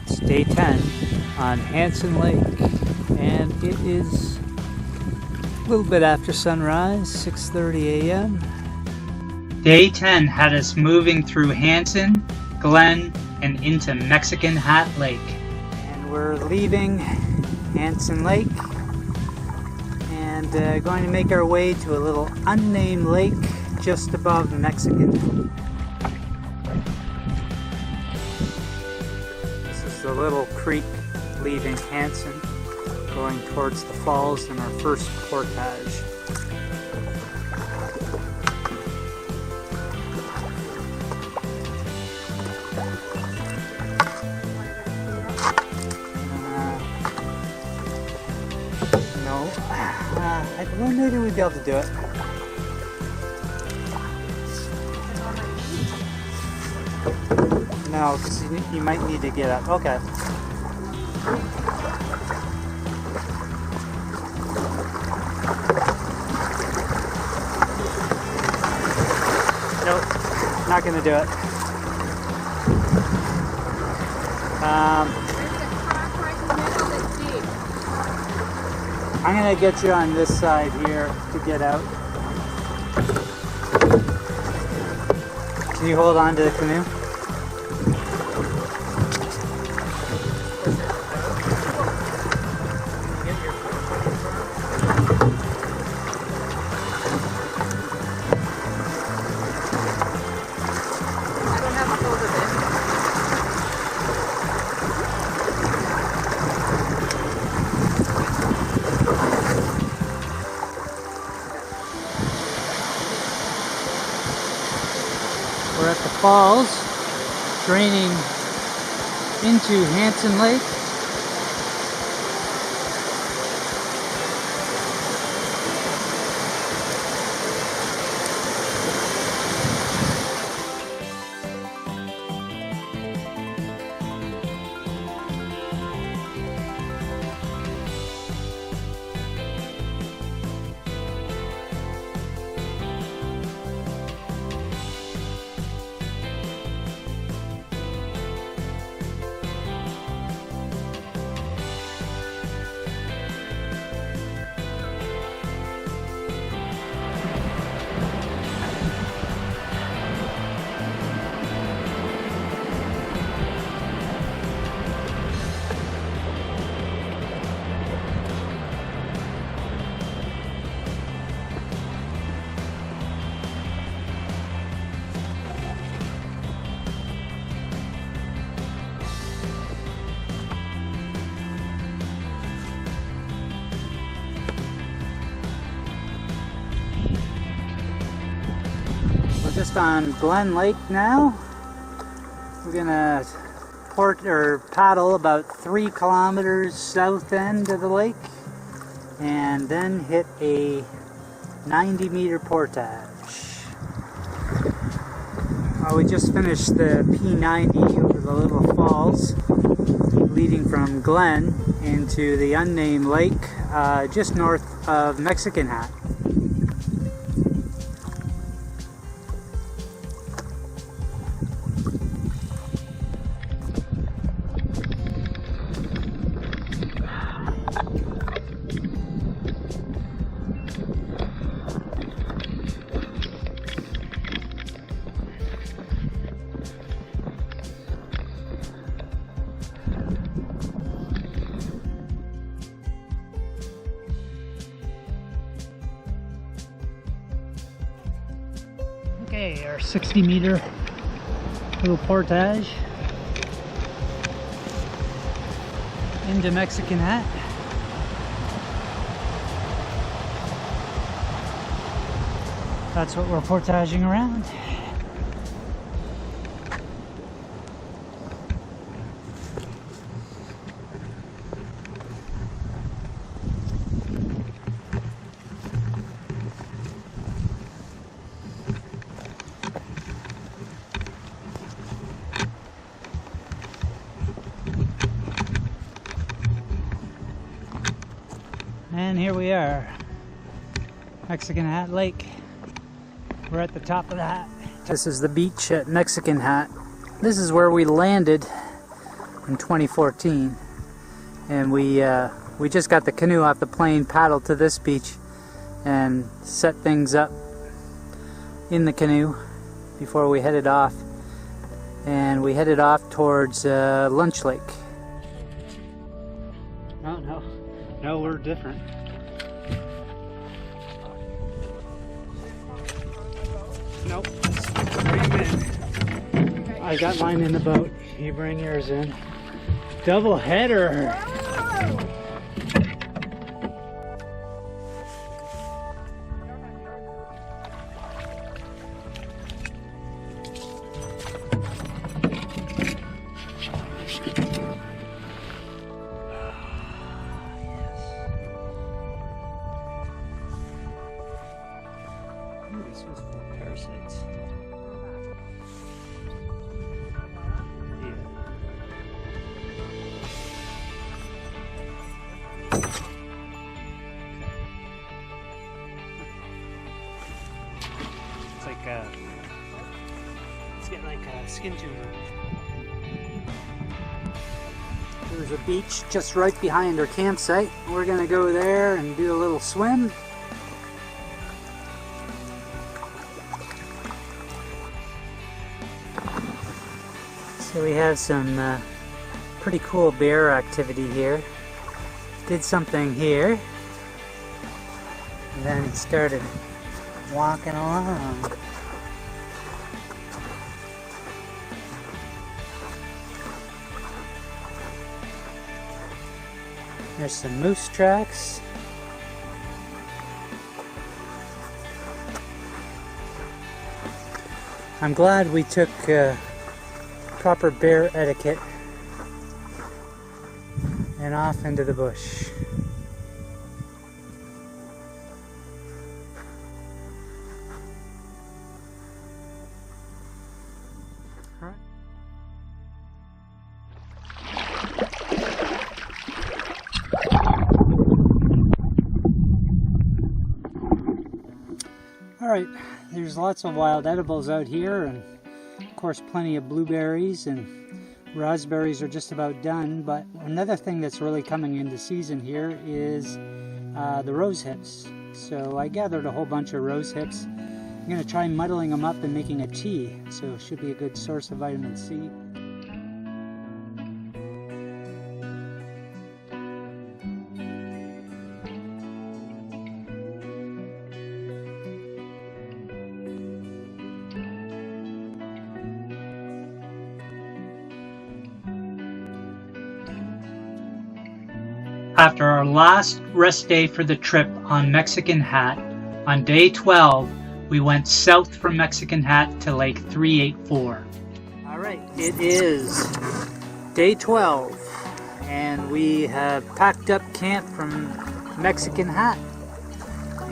It's day 10 on Hansen Lake, and it is a little bit after sunrise, 6:30 a.m. Day 10 had us moving through Hansen, Glen, and into Mexican Hat Lake. And we're leaving Hansen Lake and going to make our way to a little unnamed lake just above Mexican. This is the little creek leaving Hansen, going towards the falls and our first portage. Well, maybe we'd be able to do it. No, because you might need to get up. Okay. Nope, not going to do it. I'm going to get you on this side here to get out. Can you hold on to the canoe? I don't have a folder there. We're at the falls, draining into Hansen Lake. Just on Glen Lake now. We're gonna paddle about 3 kilometers south end of the lake and then hit a 90-meter portage. We just finished the P90 over the little falls leading from Glen into the unnamed lake just north of Mexican Hat. Okay, our 60-meter little portage into Mexican Hat. That's what we're portaging around. And here we are, Mexican Hat Lake. We're at the top of the hat. This is the beach at Mexican Hat. This is where we landed in 2014, and we just got the canoe off the plane, paddled to this beach, and set things up in the canoe before we headed off. And we headed off towards Lunch Lake. No, we're different. Nope. Bring them in. I got mine in the boat. You bring yours in. Double header. This was for parasites. It's like it's getting like a skin tumor. There's a beach just right behind our campsite. We're gonna go there and do a little swim. So we have some pretty cool bear activity here. Did something here, and then started walking along. There's some moose tracks. I'm glad we took proper bear etiquette and off into the bush. All right. All right, there's lots of wild edibles out here, and of course plenty of blueberries, and raspberries are just about done. But another thing that's really coming into season here is the rose hips. So I gathered a whole bunch of rose hips. I'm going to try muddling them up and making a tea, so it should be a good source of vitamin C. After our last rest day for the trip on Mexican Hat, on day 12, we went south from Mexican Hat to Lake 384. Alright, it is day 12, and we have packed up camp from Mexican Hat,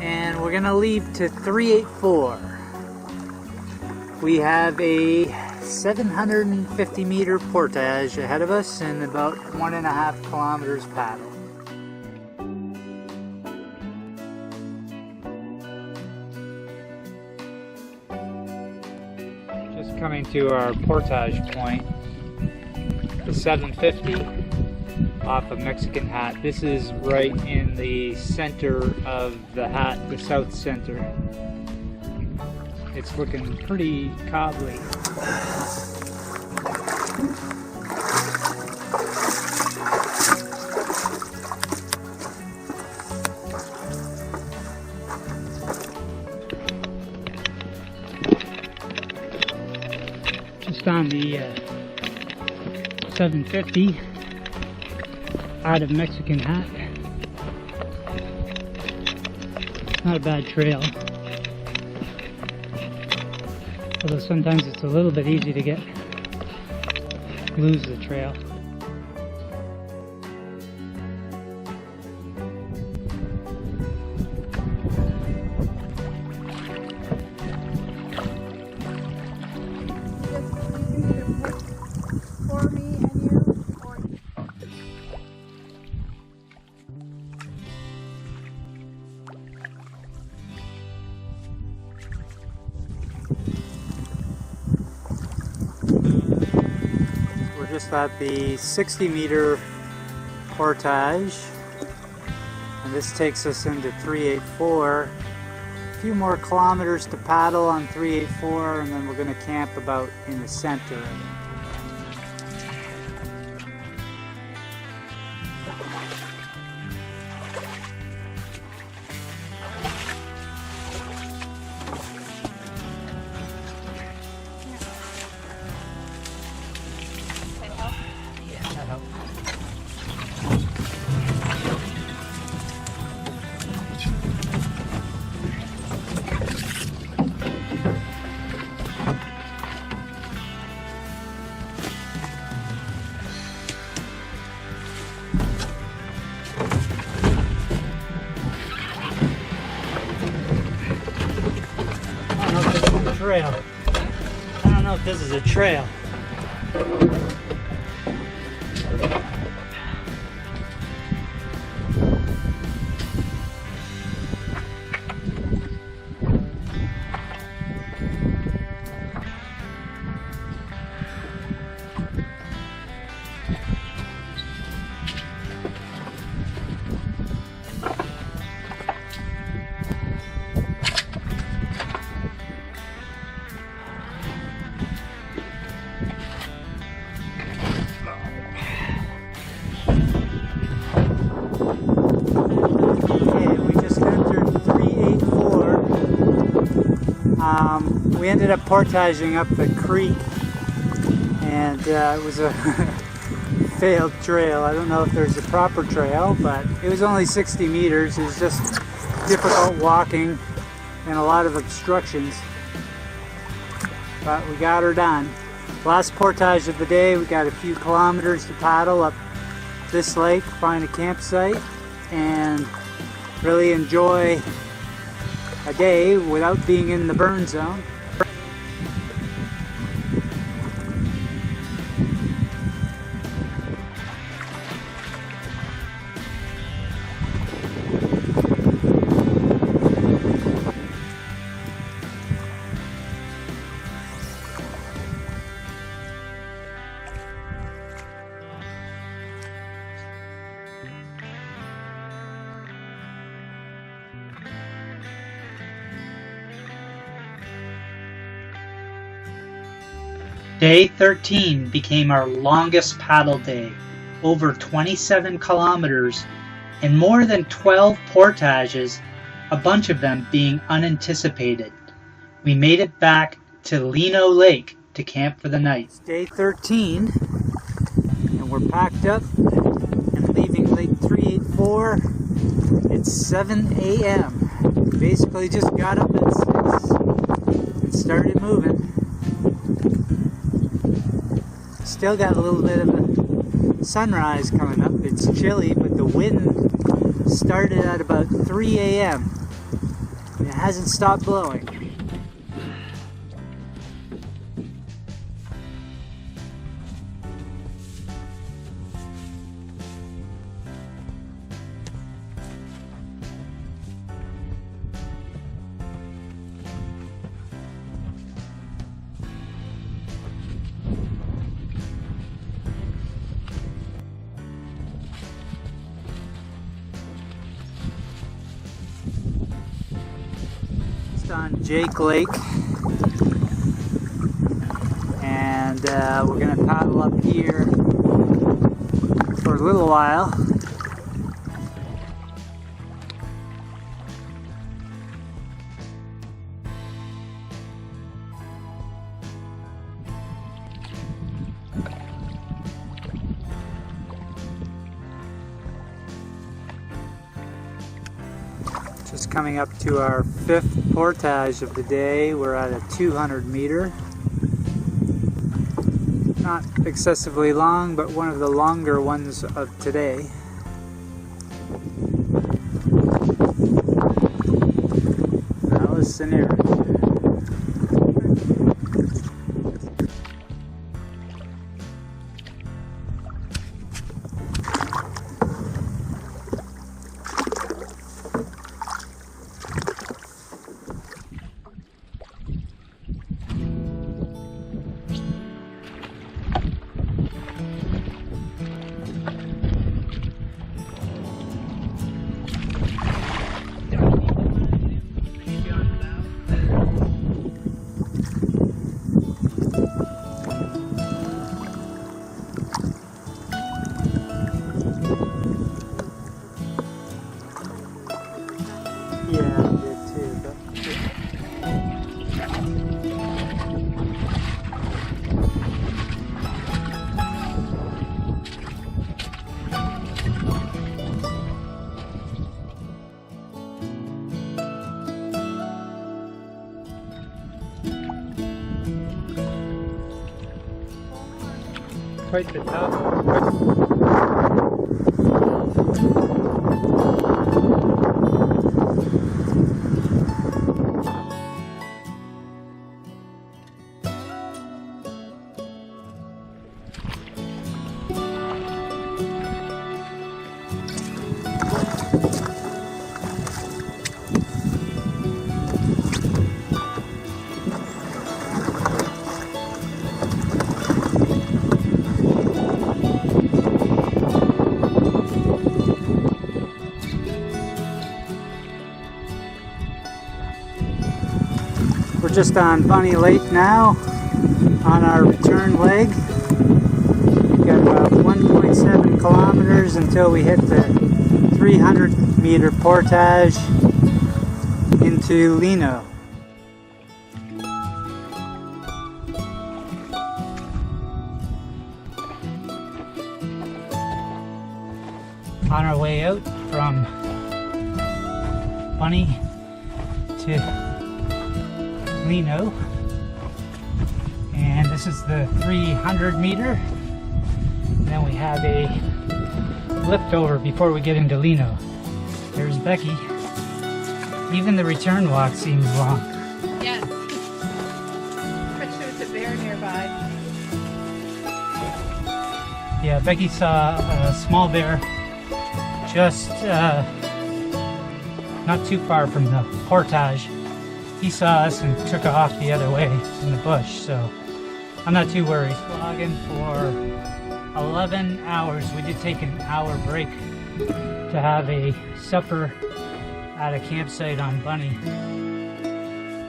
and we're going to leave to 384. We have a 750 meter portage ahead of us and about 1.5 kilometers paddle. Just coming to our portage point, the 750 off of Mexican Hat. This is right in the center of the hat, the south center. It's looking pretty cobbly. Just on the 750 out of Mexican Hat. Not a bad trail. Although sometimes it's a little bit easy to lose the trail. just at the 60-meter portage, and this takes us into 384. A few more kilometers to paddle on 384, and then we're going to camp about in the center of it. Trail. I don't know if this is a trail. We ended up portaging up the creek, and it was a failed trail. I don't know if there's a proper trail, but it was only 60 meters. It was just difficult walking and a lot of obstructions, but we got her done. Last portage of the day. We got a few kilometers to paddle up this lake, find a campsite, and really enjoy a day without being in the burn zone. Day 13 became our longest paddle day, over 27 kilometers and more than 12 portages, a bunch of them being unanticipated. We made it back to Leano Lake to camp for the night. It's day 13, and we're packed up and leaving Lake 384. It's 7 a.m. Basically just got up at 6 and started moving. Still got a little bit of a sunrise coming up. It's chilly, but the wind started at about 3 a.m. and it hasn't stopped blowing. On Jake Lake, and we're going to paddle up here for a little while. Just coming up to our 5th portage of the day. We're at a 200 meter. Not excessively long, but one of the longer ones of today. Now the scenario. quite the top. We're just on Bunny Lake now, on our return leg. We've got about 1.7 kilometers until we hit the 300-meter portage into Leano. On our way out from Bunny to Leano, and this is the 300 meter, and then we have a lift over before we get into Leano. There's Becky. Even the return walk seems long. Yes. Pretty sure it's a bear nearby. Yeah, Becky saw a small bear just not too far from the portage. He saw us and took off the other way in the bush, so I'm not too worried. Logging for 11 hours. We did take an hour break to have a supper at a campsite on Bunny,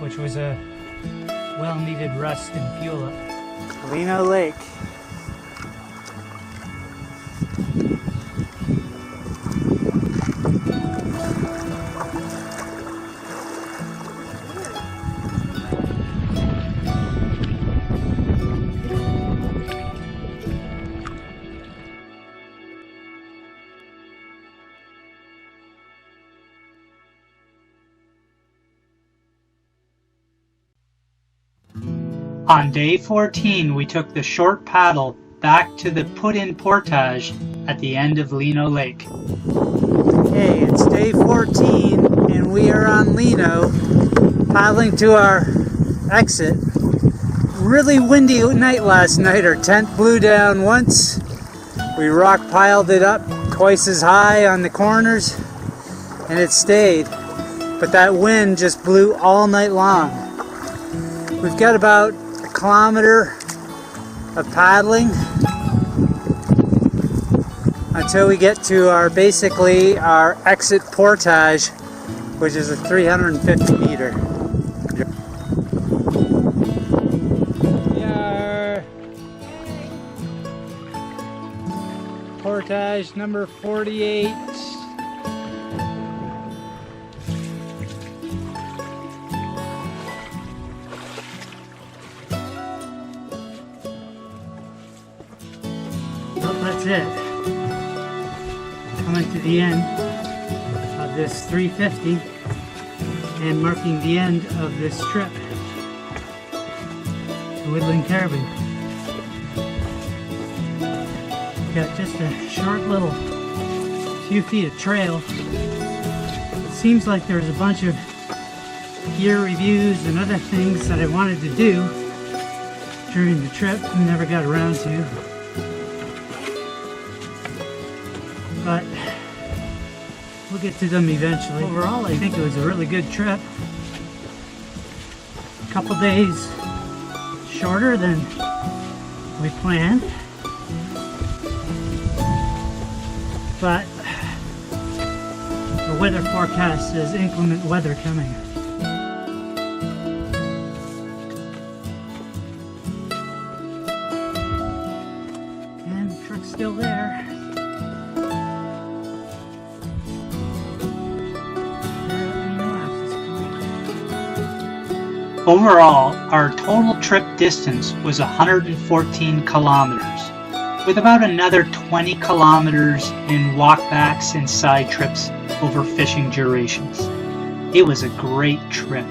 which was a well-needed rest and fuel up. Leano Lake. On day 14, we took the short paddle back to the put-in portage at the end of Leano Lake. Hey, it's day 14 and we are on Leano, paddling to our exit. Really windy night last night. Our tent blew down once. We rock piled it up twice as high on the corners and it stayed. But that wind just blew all night long. We've got about a kilometer of paddling until we get to our exit portage, which is a 350 meter. Yeah, portage number 48. That's it. Coming to the end of this 350 and marking the end of this trip to Woodland Caribou. Got just a short little few feet of trail. It seems like there's a bunch of gear reviews and other things that I wanted to do during the trip and never got around to. But we'll get to them eventually. Overall, I think it was a really good trip. A couple days shorter than we planned, but the weather forecast says inclement weather coming. And the truck's still there. Overall, our total trip distance was 114 kilometers, with about another 20 kilometers in walkbacks and side trips over fishing durations. It was a great trip.